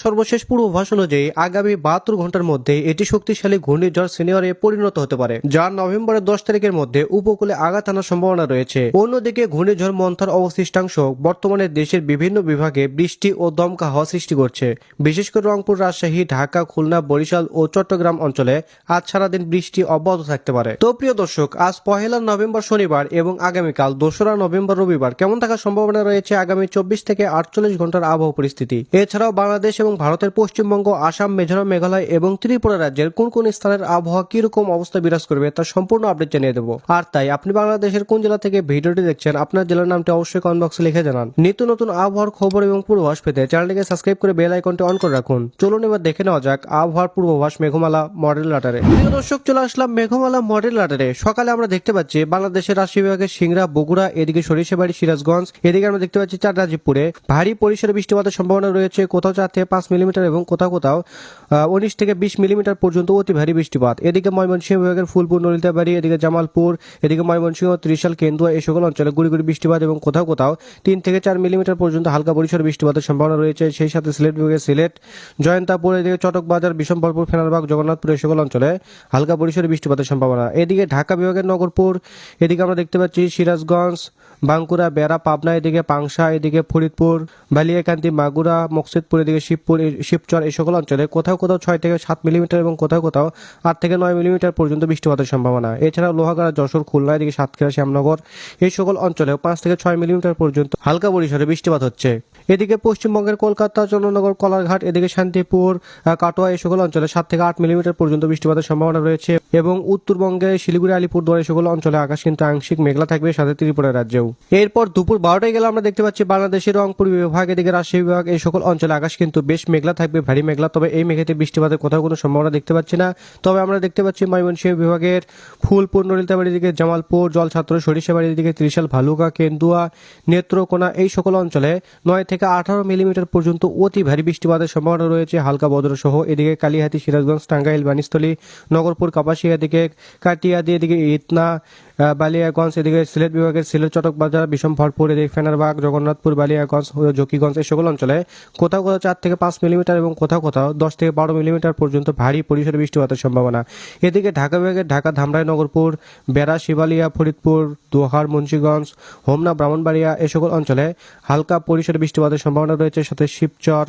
সর্বশেষ পূর্বাভাস অনুযায়ী আগামী 72 ঘন্টার মধ্যে এটি শক্তিশালী ঘূর্ণিঝড় সিনিয়রে পরিণত হতে পারে, যা নভেম্বরের 10 তারিখের মধ্যে উপকূলে আঘাত আনার সম্ভাবনা রয়েছে। অন্যদিকে ঘূর্ণিঝড় মন্থর অবশিষ্টাংশ বর্তমানে দেশের বিভিন্ন বিভাগে বৃষ্টি ও দমকা হাওয়া সৃষ্টি করছে। বিশেষ করে রংপুর, রাজশাহী, ঢাকা, খুলনা, বরিশাল ও চট্টগ্রাম অঞ্চলে আজ সারাদিন বৃষ্টি অব্যাহত থাকতে পারে। তো প্রিয় দর্শক, আজ 1 নভেম্বর শনিবার এবং আগামীকাল 2 নভেম্বর রবিবার কেমন থাকার সম্ভাবনা রয়েছে আগামী 24 থেকে 48 ঘন্টার আবহাওয়া পরিস্থিতি। এছাড়াও বাংলাদেশ এবং ভারতের পশ্চিমবঙ্গ, আসাম, মিজোরাম, মেঘালয় এবং ত্রিপুরা রাজ্যের কোন কোন স্থানের আবহাওয়া কিরকম অবস্থা বিরাজ করবে তার সম্পূর্ণ আপডেট জানিয়ে দেবো। আর তাই আপনি বাংলাদেশের কোন জেলা থেকে ভিডিওটি দেখছেন, আপনার জেলার নামটি অবশ্যই কমেন্ট বক্সে লিখে জানান। নিত্য নতুন আবহাওয়ার খবর এবং পূর্বাভাস পেতে চ্যানেলটিকে সাবস্ক্রাইব করে বেল আইকনটি অন করে রাখুন। চলুন এবার দেখে নেওয়া যাক আবহাওয়ার পূর্বাভাস মেঘমালা মডেল রাডারে। প্রিয় দর্শক, চলে আসলাম মেঘমালা মডেল রাডারে। সকালে আমরা দেখতে পাচ্ছি বাংলাদেশের রাজশাহী বিভাগের সিংড়া, বগুড়া, এদিকে সরিষাবাড়ি, সিরাজগঞ্জ, এদিকে আমরা দেখতে পাচ্ছি চাঁদরাজীবপুরে ভারী পরিসরে বৃষ্টিপাতের সম্ভাবনা রয়েছে। কোথাও 4 থেকে 5 মিলিমিটার এবং কোথাও কোথাও 19 থেকে 20 মিলিমিটার পর্যন্ত অতি ভারী বৃষ্টিপাত। এদিকে ময়মনসিংহ বিভাগের ফুলপুর, নলিতাবাড়ি, এদিকে জামালপুর, এদিকে ময়মনসিংহ, ত্রিশাল, কেন্দুয়া এই সকল অঞ্চলে গুড়ি গুড়ি বৃষ্টিপাত এবং কোথাও কোথাও 3 থেকে 4 মিলিমিটার পর্যন্ত হালকা পরিসরে বৃষ্টিপাতের সম্ভাবনা রয়েছে। সেই সাথে সিলেট বিভাগের সিলেট, জয়ন্তাপুর, এদিকে চটকবাজার, বিশম্বরপুর, ফেনারবাগ, জগন্নাথপুর এই সকল অঞ্চলে হালকা পরিসরে বৃষ্টিপাতের সম্ভাবনা। এদিকে ঢাকা বিভাগের নগরপুর, এদিকে আমরা দেখতে পাচ্ছি সিরাজগঞ্জ, বাঁকুড়া, বেড়া, পাবনা, এদিকে পাংশা, এদিকে ফরিদপুর, বালিয়াকান্দি, মাগুরা, মকসুদপুর, এদিকে শিবচর এই সকল অঞ্চলে কোথাও কোথাও 6 থেকে 7 মিলিমিটার এবং কোথাও কোথাও 8 থেকে 9 মিলিমিটার পর্যন্ত বৃষ্টিপাতের সম্ভাবনা। এছাড়াও লোহাগাড়া, যশোর, খুলনা, এদিকে সাতক্ষীরা, শ্যামনগর এই সকল অঞ্চলে 5 থেকে 6 মিলিমিটার পর্যন্ত হালকা পরিসরে বৃষ্টিপাত হচ্ছে। এদিকে পশ্চিমবঙ্গের কলকাতা, চন্দ্রনগর, কলারঘাট, এদিকে শান্তিপুর, কাটোয়া এই সকল অঞ্চলে 7 থেকে 8 মিলিমিটার পর্যন্ত বৃষ্টিপাতের সম্ভাবনা রয়েছে। এবং উত্তরবঙ্গে শিলিগুড়ি, আলিপুরদুয়ার এই সকল অঞ্চলে আকাশ কিন্তু আংশিক মেঘলা থাকবে, সাথে ত্রিপুরা রাজ্যেও। এরপর দুপুর 12টায় গেলে আমরা দেখতে পাচ্ছি বাংলাদেশের রংপুর বিভাগ, এদিকে রাজশাহী বিভাগ এই সকল অঞ্চলে আকাশ কিন্তু বেশ মেঘলা থাকবে, ভারী মেঘলা। তবে এই মেঘেতে বৃষ্টিপাতের কোথাও কোনো সম্ভাবনা দেখতে পাচ্ছি না। তবে আমরা দেখতে পাচ্ছি ময়মনসিংহ বিভাগের ফুলপুর, নলিতাবাড়ির দিকে জামালপুর, জলছাত্র, সরিষাবাড়ির দিকে ত্রিশাল, ভালুকা, কেন্দুয়া, নেত্রকোনা এই সকল অঞ্চলে 9 থেকে 18 মিলিমিটার পর্যন্ত অতি ভারী বৃষ্টিপাতের সম্ভাবনা রয়েছে, হালকা বজ্র সহ। এদিকে কালিহাতী, সিরাজগঞ্জ, টাঙ্গাইল, বানিস্থলী, নগরপুর, কাপাসিয়া, এদিকে কাটিয়াদি, এদিকে ইতনা, বালিয়াগঞ্জ, এদিকে সিলেট বিভাগের সিলেট, চটকবাজার, বিশম্বরপুর, এদিকে ফেনারবাগ, জগন্নাথপুর, বালিয়াগঞ্জ, জকিগঞ্জ এই সকল অঞ্চলে কোথাও কোথাও 4 থেকে 5 মিলিমিটার এবং কোথাও কোথাও 10 থেকে 12 মিলিমিটার পর্যন্ত ভারী পরিসরে বৃষ্টিপাতের সম্ভাবনা। এদিকে ঢাকা বিভাগের ঢাকা, ধামরাই, নগরপুর, বেড়া, শিবালিয়া, ফরিদপুর, দোহার, মুন্সিগঞ্জ, হোমনা, ব্রাহ্মণবাড়িয়া এই সকল অঞ্চলে হালকা পরিসরে বৃষ্টিপাতের সম্ভাবনা রয়েছে, সাথে শিবচর,